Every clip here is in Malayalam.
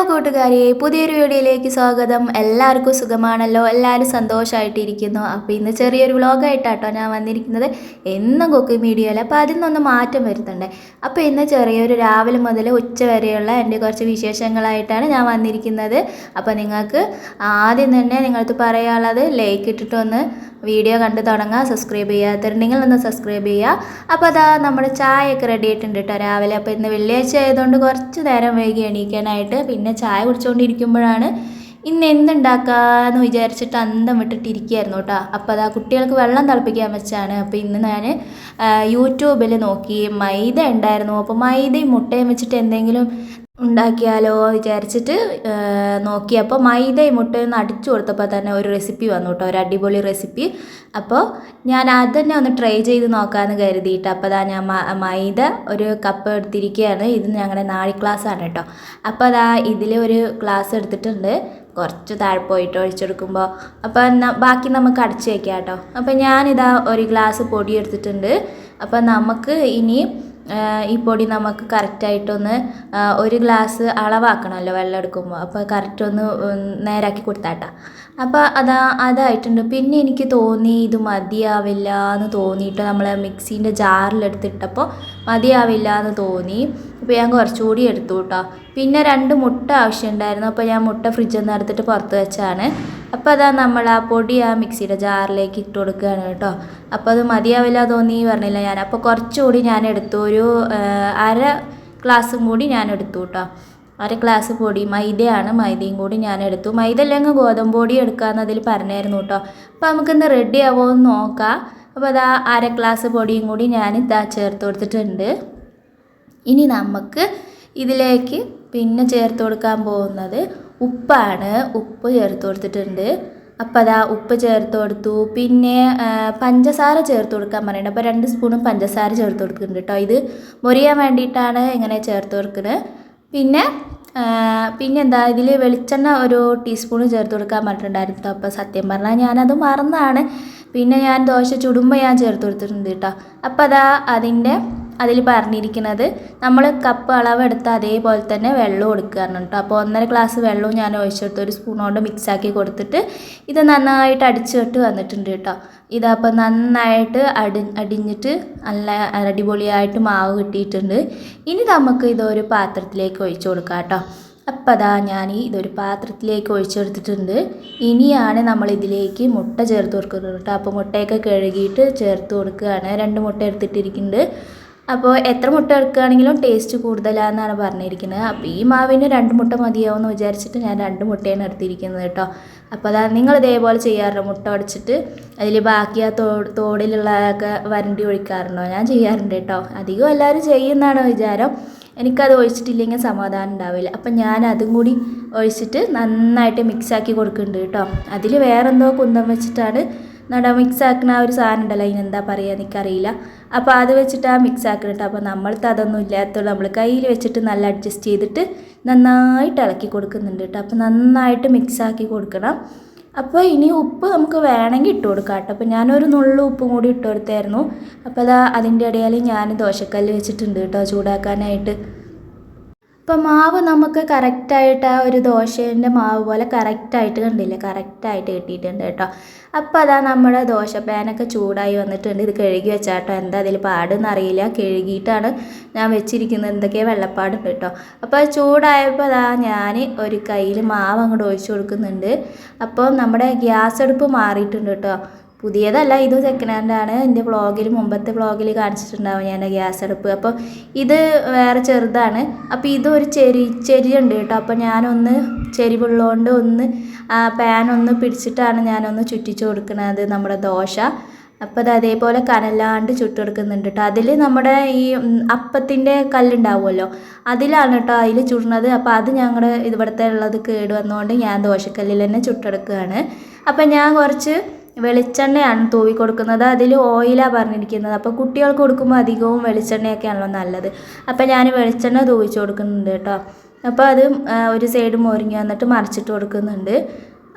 കൂട്ടുകാരെ, പുതിയൊരു വീഡിയോയിലേക്ക് സ്വാഗതം. എല്ലാവർക്കും സുഖമാണല്ലോ, എല്ലാവരും സന്തോഷമായിട്ടിരിക്കുന്നു. അപ്പോൾ ഇന്ന് ചെറിയൊരു വ്ളോഗായിട്ടാട്ടോ ഞാൻ വന്നിരിക്കുന്നത്. എന്നും കുക്കിംഗ് വീഡിയോയിൽ അപ്പോൾ അതിനൊന്ന് മാറ്റം വരുത്തുന്നുണ്ട്. അപ്പോൾ ഇന്ന് ചെറിയൊരു രാവിലെ മുതൽ ഉച്ച വരെയുള്ള എൻ്റെ കുറച്ച് വിശേഷങ്ങളായിട്ടാണ് ഞാൻ വന്നിരിക്കുന്നത്. അപ്പോൾ നിങ്ങൾക്ക് ആദ്യം തന്നെ നിങ്ങൾക്ക് പറയാനുള്ളത് ലൈക്ക് ഇട്ടിട്ടൊന്ന് വീഡിയോ കണ്ട് തുടങ്ങുക. സബ്സ്ക്രൈബ് ചെയ്യാത്തവരുണ്ടെങ്കിൽ ഒന്ന് സബ്സ്ക്രൈബ് ചെയ്യുക. അപ്പോൾ അതാ നമ്മുടെ ചായയൊക്കെ റെഡി ആയിട്ടുണ്ട് കേട്ടോ രാവിലെ. അപ്പോൾ ഇന്ന് വെള്ളിയാഴ്ച ആയതുകൊണ്ട് കുറച്ച് നേരം വൈകി എണീക്കാനായിട്ട്. പിന്നെ ചായ കുടിച്ചുകൊണ്ടിരിക്കുമ്പോഴാണ് ഇന്ന് എന്തുണ്ടാക്കാമെന്ന് വിചാരിച്ചിട്ട് അന്തം വിട്ടിട്ടിരിക്കുകയായിരുന്നു കേട്ടോ. അപ്പോൾ അതാ കുട്ടികൾക്ക് വെള്ളം തിളപ്പിക്കാൻ വെച്ചാണ്. അപ്പോൾ ഇന്ന് ഞാൻ യൂട്യൂബിൽ നോക്കി മൈദ ഉണ്ടായിരുന്നു. അപ്പോൾ മൈദയും മുട്ടയും വെച്ചിട്ട് എന്തെങ്കിലും ഉണ്ടാക്കിയാലോ വിചാരിച്ചിട്ട് നോക്കിയപ്പോൾ മൈദയും മുട്ടയും ഒന്ന് അടിച്ചു കൊടുത്തപ്പോൾ തന്നെ ഒരു റെസിപ്പി വന്നു കേട്ടോ, ഒരു അടിപൊളി റെസിപ്പി. അപ്പോൾ ഞാൻ അത് തന്നെ ഒന്ന് ട്രൈ ചെയ്ത് നോക്കാമെന്ന് കരുതിയിട്ട് അപ്പോൾ അതാ ഞാൻ മൈദ ഒരു കപ്പ് എടുത്തിരിക്കുകയാണ്. ഇത് ഞങ്ങളുടെ നാഴി ഗ്ലാസ്സാണ് കേട്ടോ. അപ്പോൾ അതാ ഇതിൽ ഒരു ഗ്ലാസ് എടുത്തിട്ടുണ്ട്, കുറച്ച് താഴെ പോയിട്ട് ഒഴിച്ചെടുക്കുമ്പോൾ. അപ്പോൾ ബാക്കി നമുക്ക് അടച്ചു വയ്ക്കാം കേട്ടോ. അപ്പോൾ ഞാനിതാ ഒരു ഗ്ലാസ് പൊടി എടുത്തിട്ടുണ്ട്. അപ്പോൾ നമുക്ക് ഇനി ഈ പൊടി നമുക്ക് കറക്റ്റായിട്ടൊന്ന് ഒരു ഗ്ലാസ് അളവാക്കണമല്ലോ വെള്ളം എടുക്കുമ്പോൾ. അപ്പോൾ കറക്റ്റ് ഒന്ന് നേരാക്കി കൊടുത്താട്ടാ. അപ്പോൾ അതായിട്ടുണ്ട്. പിന്നെ എനിക്ക് തോന്നി ഇത് മതിയാവില്ല എന്ന് തോന്നിയിട്ട് നമ്മൾ മിക്സീൻ്റെ ജാറിലെടുത്തിട്ടപ്പോൾ മതിയാവില്ല എന്ന് തോന്നി. അപ്പോൾ ഞാൻ കുറച്ചുകൂടി എടുത്തു കേട്ടോ. പിന്നെ 2 മുട്ട ആവശ്യമുണ്ടായിരുന്നു. അപ്പോൾ ഞാൻ മുട്ട ഫ്രിഡ്ജിൽ നിന്ന് എടുത്തിട്ട് പുറത്ത് വെച്ചാണ്. അപ്പോൾ അതാ നമ്മൾ ആ പൊടി ആ മിക്സിയുടെ ജാറിലേക്ക് ഇട്ട് കൊടുക്കുകയാണ് കേട്ടോ. അപ്പോൾ അത് മതിയാവില്ല തോന്നി പറഞ്ഞില്ല ഞാൻ. അപ്പോൾ കുറച്ചുകൂടി ഞാൻ എടുത്തു, ഒരു അര ഗ്ലാസ്സും കൂടി ഞാൻ എടുത്തു കേട്ടോ. അര ഗ്ലാസ് പൊടി മൈദയാണ്, മൈദയും കൂടി ഞാൻ എടുത്തു. മൈദ അല്ലെങ്കിൽ ഗോതമ്പ് പൊടി എടുക്കാമെന്ന് അതിൽ പറഞ്ഞായിരുന്നു കേട്ടോ. അപ്പോൾ നമുക്കിന്ന് റെഡി ആവുമോ എന്ന് നോക്കാം. അപ്പോൾ അതാ അര ഗ്ലാസ് പൊടിയും കൂടി ഞാൻ ഇതാ ചേർത്ത് കൊടുത്തിട്ടുണ്ട്. ഇനി നമുക്ക് ഇതിലേക്ക് പിന്നെ ചേർത്ത് കൊടുക്കാൻ പോകുന്നത് ഉപ്പാണ്. ഉപ്പ് ചേർത്ത് കൊടുത്തിട്ടുണ്ട്. അപ്പോൾ അതാ ഉപ്പ് ചേർത്ത് കൊടുത്തു. പിന്നെ പഞ്ചസാര ചേർത്ത് കൊടുക്കാൻ പറയുന്നുണ്ട്. അപ്പോൾ 2 സ്പൂണും പഞ്ചസാര ചേർത്ത് കൊടുക്കുന്നുണ്ട് കേട്ടോ. ഇത് മൊരിയാൻ വേണ്ടിയിട്ടാണ് ഇങ്ങനെ ചേർത്ത് കൊടുക്കുന്നത്. പിന്നെ എന്താ ഇതിൽ വെളിച്ചെണ്ണ ഒരു ടീസ്പൂൺ ചേർത്ത് കൊടുക്കാൻ പറഞ്ഞിട്ടുണ്ടായിരുന്നു. അപ്പോൾ സത്യം പറഞ്ഞാൽ ഞാനത് മറന്നാണ്. പിന്നെ ഞാൻ ദോശ ചുടുമ്പോൾ ഞാൻ ചേർത്ത് കൊടുത്തിട്ടുണ്ട് കേട്ടോ. അപ്പോൾ അതാ അതിൽ പറഞ്ഞിരിക്കുന്നത് നമ്മൾ കപ്പ് അളവെടുത്ത് അതേപോലെ തന്നെ വെള്ളം കൊടുക്കുകയാണ് കേട്ടോ. അപ്പോൾ 1.5 ഗ്ലാസ് വെള്ളവും ഞാൻ ഒഴിച്ചെടുത്ത് ഒരു സ്പൂൺ കൊണ്ട് മിക്സാക്കി കൊടുത്തിട്ട് ഇത് നന്നായിട്ട് അടിച്ചിട്ട് വന്നിട്ടുണ്ട് കേട്ടോ. ഇതപ്പോൾ നന്നായിട്ട് അടിഞ്ഞിട്ട് നല്ല അടിപൊളിയായിട്ട് മാവ് കിട്ടിയിട്ടുണ്ട്. ഇനി നമുക്ക് ഇതൊരു പാത്രത്തിലേക്ക് ഒഴിച്ചു കൊടുക്കാം കേട്ടോ. അപ്പോൾ അതാ ഞാൻ ഇതൊരു പാത്രത്തിലേക്ക് ഒഴിച്ചെടുത്തിട്ടുണ്ട്. ഇനിയാണ് നമ്മൾ ഇതിലേക്ക് മുട്ട ചേർത്ത് കൊടുക്കുന്നത് കേട്ടോ. അപ്പോൾ മുട്ടയൊക്കെ കഴുകിയിട്ട് ചേർത്ത് കൊടുക്കുകയാണ്. 2 മുട്ട എടുത്തിട്ടിരിക്കുന്നുണ്ട്. അപ്പോൾ എത്ര മുട്ട എടുക്കുകയാണെങ്കിലും ടേസ്റ്റ് കൂടുതലാണെന്നാണ് പറഞ്ഞിരിക്കുന്നത്. അപ്പോൾ ഈ മാവിന് 2 മുട്ട മതിയാവുമെന്ന് വിചാരിച്ചിട്ട് ഞാൻ 2 മുട്ടയാണ് എടുത്തിരിക്കുന്നത് കേട്ടോ. അപ്പോൾ അതാ നിങ്ങൾ ഇതേപോലെ ചെയ്യാറുണ്ടോ? മുട്ട ഉടച്ചിട്ട് അതിൽ ബാക്കി ആ തോടിലുള്ളതൊക്കെ വരണ്ടി ഒഴിക്കാറുണ്ടോ? ഞാൻ ചെയ്യാറുണ്ട് കേട്ടോ. അധികം എല്ലാവരും ചെയ്യുന്നതാണ് വിചാരം. എനിക്കത് ഒഴിച്ചിട്ടില്ലെങ്കിൽ സമാധാനം ഉണ്ടാവില്ല. അപ്പം ഞാൻ അതും കൂടി ഒഴിച്ചിട്ട് നന്നായിട്ട് മിക്സാക്കി കൊടുക്കുന്നുണ്ട് കേട്ടോ. അതിൽ വേറെന്തോ കുന്തം വെച്ചിട്ടാണ് മിക്സാക്കുന്ന ആ ഒരു സാധനം ഉണ്ടല്ലോ, അതിനെന്താ പറയുക എനിക്കറിയില്ല. അപ്പോൾ അത് വെച്ചിട്ടാണ് മിക്സാക്കുന്നത് കേട്ടോ. അപ്പോൾ നമ്മൾക്ക് അതൊന്നും ഇല്ലാത്തതുകൊണ്ട് നമ്മൾ കയ്യിൽ വെച്ചിട്ട് നല്ല അഡ്ജസ്റ്റ് ചെയ്തിട്ട് നന്നായിട്ട് ഇളക്കി കൊടുക്കുന്നുണ്ട് കേട്ടോ. അപ്പോൾ നന്നായിട്ട് മിക്സാക്കി കൊടുക്കണം. അപ്പോൾ ഇനി ഉപ്പ് നമുക്ക് വേണമെങ്കിൽ ഇട്ട് കൊടുക്കാം കേട്ടോ. അപ്പോൾ ഞാനൊരു നുള്ളു ഉപ്പും കൂടി ഇട്ട് കൊടുത്തായിരുന്നു. അപ്പോൾ അതിൻ്റെ ഇടയിൽ ഞാൻ ദോശക്കല്ല് വെച്ചിട്ടുണ്ട് കേട്ടോ ചൂടാക്കാനായിട്ട്. അപ്പോൾ മാവ് നമുക്ക് കറക്റ്റായിട്ട് ആ ഒരു ദോശേൻ്റെ മാവ് പോലെ കറക്റ്റായിട്ട് കണ്ടില്ലേ, കറക്റ്റായിട്ട് കിട്ടിയിട്ടുണ്ട് കേട്ടോ. അപ്പോൾ അതാ നമ്മുടെ ദോശ പാനൊക്കെ ചൂടായി വന്നിട്ടുണ്ട്. ഇത് കഴുകി വെച്ചാട്ടോ, എന്താ അതിൽ പാടെന്ന് അറിയില്ല. കഴുകിയിട്ടാണ് ഞാൻ വെച്ചിരിക്കുന്നത്, എന്തൊക്കെയോ വെള്ളപ്പാടുണ്ട് കേട്ടോ. അപ്പോൾ ചൂടായപ്പോൾ അതാ ഞാൻ ഒരു കയ്യിൽ മാവ് അങ്ങോട്ട് ഒഴിച്ചു കൊടുക്കുന്നുണ്ട്. അപ്പോൾ നമ്മുടെ ഗ്യാസ് അടുപ്പ് മാറിയിട്ടുണ്ട് കേട്ടോ. പുതിയതല്ല, ഇത് സെക്കൻഡ് ഹാൻഡാണ്. എൻ്റെ മുമ്പത്തെ വ്ളോഗിൽ കാണിച്ചിട്ടുണ്ടാവും ഞാൻ ഗ്യാസ് അടുപ്പ്. അപ്പോൾ ഇത് വേറെ ചെറുതാണ്. അപ്പോൾ ഇതൊരു ചെരിയുണ്ട് കേട്ടോ. അപ്പോൾ ഞാനൊന്ന് ചെരിവുള്ളതുകൊണ്ട് ഒന്ന് പാനൊന്ന് പിടിച്ചിട്ടാണ് ഞാനൊന്ന് ചുറ്റിച്ച് കൊടുക്കുന്നത് നമ്മുടെ ദോശ. അപ്പോൾ അത് അതേപോലെ കനലാണ്ട് ചുട്ടെടുക്കുന്നുണ്ട് കേട്ടോ. അതിൽ നമ്മുടെ ഈ അപ്പത്തിൻ്റെ കല്ലുണ്ടാവുമല്ലോ, അതിലാണ് കേട്ടോ അതിൽ ചുടുന്നത്. അപ്പോൾ അത് ഞങ്ങളുടെ ഇവിടുത്തെ ഉള്ളത് കേട് വന്നുകൊണ്ട് ഞാൻ ദോശക്കല്ലിൽ തന്നെ ചുട്ടെടുക്കുകയാണ്. അപ്പോൾ ഞാൻ കുറച്ച് വെളിച്ചെണ്ണയാണ് തൂവി കൊടുക്കുന്നത്. അതിൽ ഓയിലാണ് പറഞ്ഞിരിക്കുന്നത്. അപ്പോൾ കുട്ടികൾക്ക് കൊടുക്കുമ്പോൾ അധികവും വെളിച്ചെണ്ണയൊക്കെയാണല്ലോ നല്ലത്. അപ്പോൾ ഞാൻ വെളിച്ചെണ്ണ തൂവിച്ച് കൊടുക്കുന്നുണ്ട് കേട്ടോ. അപ്പോൾ അത് ഒരു സൈഡ് മൊരിഞ്ഞ് വന്നിട്ട് മറിച്ചിട്ട് കൊടുക്കുന്നുണ്ട്.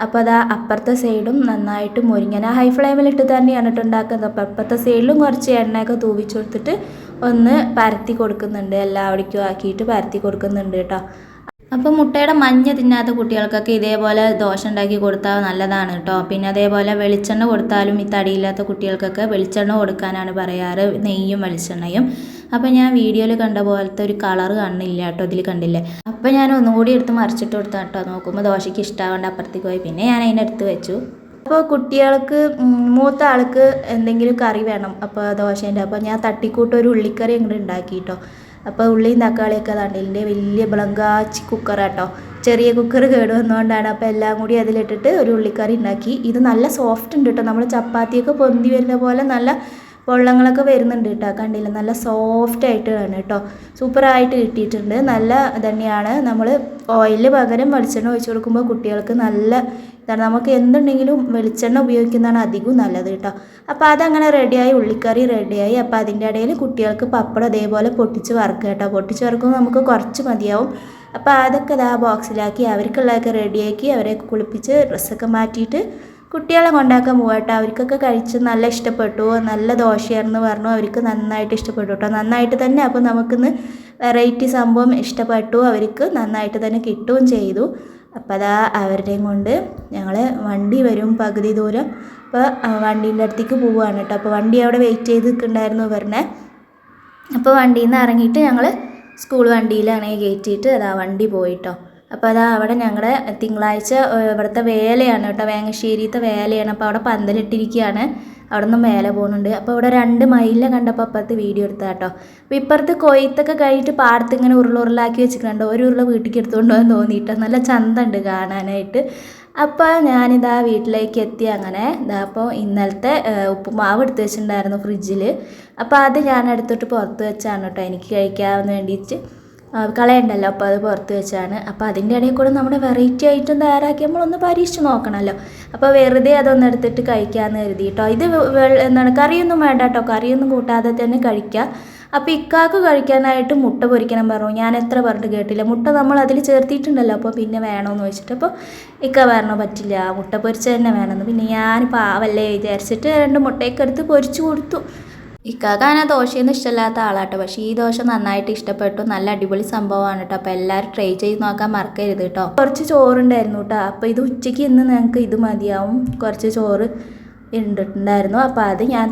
അപ്പോൾ അതാ അപ്പുറത്തെ സൈഡും നന്നായിട്ട് മൊരിഞ്ഞ് ഞാൻ ഹൈ ഫ്ലെയിമിലിട്ട് തന്നെയാണ് ഉണ്ടാക്കുന്നത്. അപ്പോൾ അപ്പുറത്തെ സൈഡിലും കുറച്ച് എണ്ണയൊക്കെ തൂവിച്ച് കൊടുത്തിട്ട് ഒന്ന് പരത്തി കൊടുക്കുന്നുണ്ട്, എല്ലാവിടേക്കും ആക്കിയിട്ട് പരത്തി കൊടുക്കുന്നുണ്ട് കേട്ടോ. അപ്പോൾ മുട്ടയുടെ മഞ്ഞ തിന്നാത്ത കുട്ടികൾക്കൊക്കെ ഇതേപോലെ ദോശ ഉണ്ടാക്കി കൊടുത്താൽ നല്ലതാണ് കേട്ടോ. പിന്നെ അതേപോലെ വെളിച്ചെണ്ണ കൊടുത്താലും ഈ തടിയില്ലാത്ത കുട്ടികൾക്കൊക്കെ വെളിച്ചെണ്ണ കൊടുക്കാനാണ് പറയാറ്, നെയ്യും വെളിച്ചെണ്ണയും. അപ്പോൾ ഞാൻ വീഡിയോയിൽ കണ്ട പോലത്തെ ഒരു കളറ് കാണില്ല കേട്ടോ, ഇതിൽ കണ്ടില്ലേ. അപ്പോൾ ഞാൻ ഒന്നുകൂടി എടുത്ത് മറിച്ചിട്ട് കൊടുത്താൽ കേട്ടോ. നോക്കുമ്പോൾ ദോശയ്ക്ക് ഇഷ്ടമാവേണ്ട അപ്പുറത്തേക്ക് പോയി, പിന്നെ ഞാൻ അതിനെടുത്ത് വെച്ചു. അപ്പോൾ കുട്ടികൾക്ക് മൂത്ത ആൾക്ക് എന്തെങ്കിലും കറി വേണം അപ്പോൾ ദോശേൻ്റെ. അപ്പോൾ ഞാൻ തട്ടിക്കൂട്ട് ഒരു ഉള്ളിക്കറി അങ്ങോട്ട് ഉണ്ടാക്കി കേട്ടോ. അപ്പോൾ ഉള്ളിയും തക്കാളിയൊക്കെ തണ്ടിലിൻ്റെ വലിയ ബളങ്കാച്ചി കുക്കറാട്ടോ. ചെറിയ കുക്കർ കേട് വന്നുകൊണ്ടാണ്. അപ്പോൾ എല്ലാം കൂടി അതിലിട്ടിട്ട് ഒരു ഉള്ളിക്കറി ഉണ്ടാക്കി. ഇത് നല്ല സോഫ്റ്റ് ഉണ്ട് കേട്ടോ. നമ്മൾ ചപ്പാത്തിയൊക്കെ പൊന്തി വരുന്ന പോലെ നല്ല വെള്ളങ്ങളൊക്കെ വരുന്നുണ്ട് കേട്ടോ. കണ്ടില്ല, നല്ല സോഫ്റ്റ് ആയിട്ടാണ് കേട്ടോ. സൂപ്പറായിട്ട് കിട്ടിയിട്ടുണ്ട്. നല്ല തന്നെയാണ്. നമ്മൾ ഓയിലിന് പകരം വെളിച്ചെണ്ണ ഒഴിച്ച് കൊടുക്കുമ്പോൾ കുട്ടികൾക്ക് നല്ല ഇതാണ്. നമുക്ക് എന്തുണ്ടെങ്കിലും വെളിച്ചെണ്ണ ഉപയോഗിക്കുന്നതാണ് അധികവും നല്ലത് കേട്ടോ. അപ്പോൾ അതങ്ങനെ റെഡിയായി, ഉള്ളിക്കറി റെഡിയായി. അപ്പോൾ അതിൻ്റെ ഇടയിൽ കുട്ടികൾക്ക് പപ്പടം അതേപോലെ പൊട്ടിച്ച് വറുക്കുക കേട്ടോ. പൊട്ടിച്ച് വറുക്കുമ്പോൾ നമുക്ക് കുറച്ച് മതിയാവും. അപ്പോൾ അതൊക്കെ ഇതാ ബോക്സിലാക്കി അവർക്കുള്ളതൊക്കെ റെഡിയാക്കി അവരെ കുളിപ്പിച്ച് ഡ്രസ്സൊക്കെ മാറ്റിയിട്ട് കുട്ടികളെ കൊണ്ടാക്കാൻ പോകട്ടെ. അവർക്കൊക്കെ കഴിച്ച് നല്ല ഇഷ്ടപ്പെട്ടു, നല്ല ദോശയാണെന്ന് പറഞ്ഞു. അവർക്ക് നന്നായിട്ട് ഇഷ്ടപ്പെട്ടു കേട്ടോ, നന്നായിട്ട് തന്നെ. അപ്പോൾ നമുക്കിന്ന് വെറൈറ്റി സംഭവം ഇഷ്ടപ്പെട്ടു, അവർക്ക് നന്നായിട്ട് തന്നെ കിട്ടുകയും ചെയ്തു. അപ്പോൾ അതാ അവരുടെയും കൊണ്ട് ഞങ്ങൾ വണ്ടി വരും പകുതി ദൂരം. അപ്പോൾ വണ്ടീൻ്റെ അടുത്തേക്ക് പോവുകയാണ് കേട്ടോ. അപ്പോൾ വണ്ടി അവിടെ വെയിറ്റ് ചെയ്ത് നിൽക്കുന്നുണ്ടായിരുന്നു പറഞ്ഞേ. അപ്പോൾ വണ്ടിയിൽ നിന്ന് ഇറങ്ങിയിട്ട് ഞങ്ങൾ സ്കൂൾ വണ്ടിയിലാണ് കയറ്റിയിട്ട് അതാ വണ്ടി പോയിട്ടോ. അപ്പോൾ അതാ അവിടെ ഞങ്ങളുടെ തിങ്കളാഴ്ച ഇവിടുത്തെ വേലയാണ് കേട്ടോ, വേങ്ങശ്ശേരിത്തെ വേലയാണ്. അപ്പോൾ അവിടെ പന്തലിട്ടിരിക്കുകയാണ്, അവിടെ നിന്നും വേല പോകുന്നുണ്ട്. അപ്പോൾ ഇവിടെ 2 മയിലിനെ കണ്ടപ്പോൾ അപ്പുറത്ത് വീഡിയോ എടുത്താൽ കേട്ടോ. അപ്പോൾ ഇപ്പുറത്ത് കൊയ്ത്തൊക്കെ കഴിഞ്ഞിട്ട് പാടത്ത് ഇങ്ങനെ ഉരുളുരുളാക്കി വെച്ചിട്ടുണ്ട്. ഒരു ഉരുള വീട്ടിലേക്ക് എടുത്തുകൊണ്ട് പോകാൻ തോന്നിയിട്ടോ, നല്ല ചന്തമുണ്ട് കാണാനായിട്ട്. അപ്പോൾ ഞാനിതാ വീട്ടിലേക്ക് എത്തി. അങ്ങനെ ഇതാ അപ്പോൾ ഇന്നലത്തെ ഉപ്പുമാവ് എടുത്ത് വെച്ചിട്ടുണ്ടായിരുന്നു ഫ്രിഡ്ജിൽ. അപ്പോൾ അത് ഞാൻ എടുത്തിട്ട് പുറത്ത് വെച്ചാണ് കേട്ടോ, എനിക്ക് കഴിക്കാൻ വേണ്ടിയിട്ട്. കളയണ്ടല്ലോ, അപ്പോൾ അത് പുറത്ത് വെച്ചാണ്. അപ്പോൾ അതിൻ്റെ ഇടയിൽ കൂടെ നമ്മുടെ വെറൈറ്റി ഐറ്റം തയ്യാറാക്കി നമ്മളൊന്ന് പരീക്ഷിച്ച് നോക്കണമല്ലോ. അപ്പോൾ വെറുതെ അതൊന്ന് എടുത്തിട്ട് കഴിക്കാമെന്ന് കരുതി കേട്ടോ. ഇത് എന്താണ് കറിയൊന്നും വേണ്ട കേട്ടോ, കറിയൊന്നും കൂട്ടാതെ തന്നെ കഴിക്കാം. അപ്പോൾ ഇക്കാക്ക് കഴിക്കാനായിട്ട് മുട്ട പൊരിക്കണം പറഞ്ഞു. ഞാൻ എത്ര പറഞ്ഞിട്ട് കേട്ടില്ല. മുട്ട നമ്മൾ അതിൽ ചേർത്തിട്ടുണ്ടല്ലോ, അപ്പോൾ പിന്നെ വേണമെന്ന് വെച്ചിട്ട്. അപ്പോൾ ഇക്ക പറഞ്ഞു പറ്റില്ല, മുട്ട പൊരിച്ച തന്നെ വേണമെന്ന്. പിന്നെ ഞാൻ പാവല്ലേ വിചാരിച്ചിട്ട് 2 മുട്ടയൊക്കെ എടുത്ത് പൊരിച്ചു കൊടുത്തു. ഇക്കാക്കാന ദോശയൊന്നും ഇഷ്ടമില്ലാത്ത ആളാട്ടോ, പക്ഷേ ഈ ദോശ നന്നായിട്ട് ഇഷ്ടപ്പെട്ടു. നല്ല അടിപൊളി സംഭവമാണ് കേട്ടോ. അപ്പോൾ എല്ലാവരും ട്രൈ ചെയ്ത് നോക്കാൻ മറക്കരുത് കേട്ടോ. കുറച്ച് ചോറുണ്ടായിരുന്നു കേട്ടോ. അപ്പോൾ ഇത് ഉച്ചയ്ക്ക് ഇന്ന് ഞങ്ങൾക്ക് ഇത് മതിയാവും. കുറച്ച് ചോറ് ഇട്ടിട്ടുണ്ടായിരുന്നു. അപ്പോൾ അത് ഞാൻ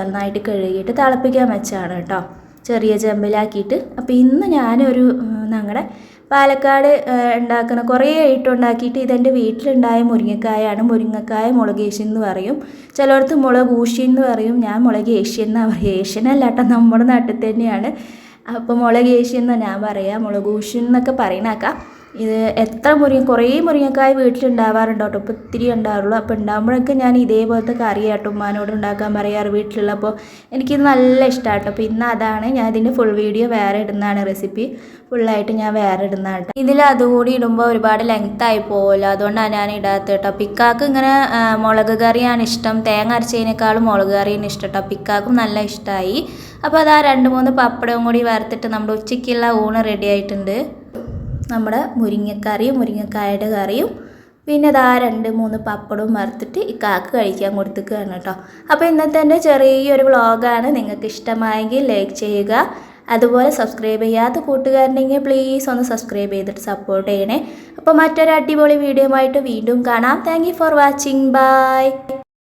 നന്നായിട്ട് കഴുകിയിട്ട് തിളപ്പിക്കാൻ വെച്ചാണ് കേട്ടോ, ചെറിയ ചെമ്പിലാക്കിയിട്ട്. അപ്പോൾ ഇന്ന് ഞാനൊരു ഞങ്ങളുടെ പാലക്കാട് ഉണ്ടാക്കുന്ന കുറേ ഐറ്റം ഉണ്ടാക്കിയിട്ട് ഇതെൻ്റെ വീട്ടിലുണ്ടായ മുരിങ്ങക്കായാണ്. മുരിങ്ങക്കായ മുളകേശി എന്ന് പറയും, ചിലയിടത്ത് മുളക് ഊശി എന്ന് പറയും. ഞാൻ മുളകേശി എന്നാണ് പറയുക. ഏഷ്യനല്ല കേട്ടോ, നമ്മുടെ നാട്ടിൽ തന്നെയാണ്. അപ്പോൾ മുളകേശി എന്നാണ് ഞാൻ പറയുക, മുളക് ഊശി എന്നൊക്കെ പറയണേക്കാം. ഇത് കുറേ മുരിങ്ങക്കായ വീട്ടിലുണ്ടാവാറുണ്ട് കേട്ടോ. ഇപ്പോൾ ഇത്തിരി ഉണ്ടാവുള്ളൂ. അപ്പോൾ ഉണ്ടാകുമ്പോഴൊക്കെ ഞാൻ ഇതേപോലത്തെ കറി കേട്ടോ ഉമ്മാനോട് ഉണ്ടാക്കാൻ പറയാറ് വീട്ടിലുള്ള. അപ്പോൾ എനിക്കിത് നല്ല ഇഷ്ടമാണ് കേട്ടോ. അപ്പോൾ ഇന്ന് അതാണ് ഞാൻ ഇതിൻ്റെ ഫുൾ വീഡിയോ വേറെ ഇടുന്നതാണ്, റെസിപ്പി ഫുള്ളായിട്ട് ഞാൻ വേറെ ഇടുന്നതാണ് കേട്ടോ. ഇതിൽ അതുകൂടി ഇടുമ്പോൾ ഒരുപാട് ലെങ്ത്തായി പോകുമല്ലോ, അതുകൊണ്ടാണ് ഞാൻ ഇടാത്തത് കേട്ടോ. പിക്കാക്ക് ഇങ്ങനെ മുളക് കറിയാണ് ഇഷ്ടം, തേങ്ങ അരച്ചതിനേക്കാളും മുളക് കറിയാണ് ഇഷ്ടം കേട്ടോ. പിക്കാക്കും നല്ല ഇഷ്ടമായി. അപ്പോൾ അതാ 2-3 പപ്പടവും കൂടി വറുത്തിട്ട് നമ്മുടെ ഉച്ചയ്ക്കുള്ള ഊണ് റെഡി ആയിട്ടുണ്ട്. നമ്മുടെ മുരിങ്ങക്കായുടെ കറിയും പിന്നെ ഇതാ 2-3 പപ്പടവും വറുത്തിട്ട് ഈ കാക്ക് കഴിക്കാൻ കൊടുത്തിക്കുകയാണ് കേട്ടോ. അപ്പോൾ ഇന്നത്തെ എൻ്റെ ചെറിയൊരു വ്ളോഗാണ്. നിങ്ങൾക്ക് ഇഷ്ടമായെങ്കിൽ ലൈക്ക് ചെയ്യുക. അതുപോലെ സബ്സ്ക്രൈബ് ചെയ്യാത്ത കൂട്ടുകാരുണ്ടെങ്കിൽ പ്ലീസ് ഒന്ന് സബ്സ്ക്രൈബ് ചെയ്തിട്ട് സപ്പോർട്ട് ചെയ്യണേ. അപ്പോൾ മറ്റൊരു അടിപൊളി വീഡിയോ ആയിട്ട് വീണ്ടും കാണാം. Thank you for watching. By.